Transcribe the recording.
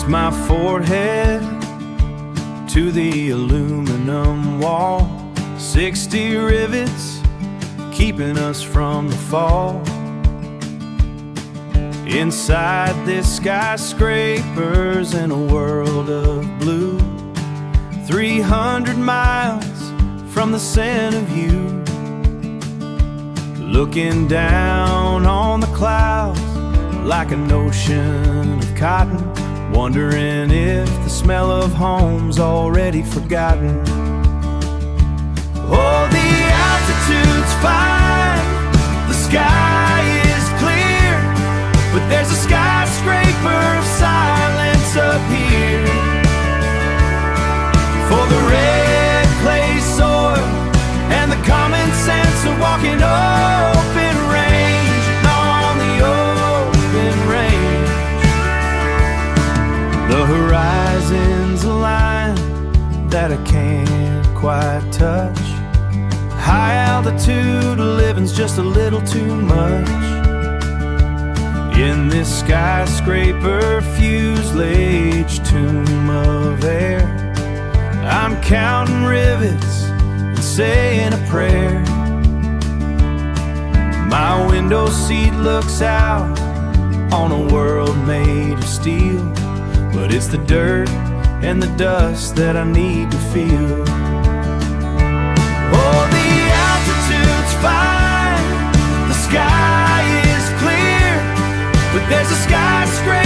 my forehead to the aluminum wall. 60 rivets keeping us from the fall. Inside this skyscraper's in a world of blue, 300 miles from the center view. Looking down on the clouds like an ocean of cotton, wondering if the smell of home's already forgotten. Oh, the altitude's fine, the sky is clear, but there's a skyscraper of silence up here. For the red clay soil and the common sense of walking open range on the open range. The horizon's a line that I can't quite touch. High altitude living's just a little too much. In this skyscraper fuselage tomb of air, I'm counting rivets and saying a prayer. My window seat looks out on a world made of steel, but it's the dirt and the dust that I need to feel. Oh, the altitude's fine, the sky is clear, but there's a skyscraper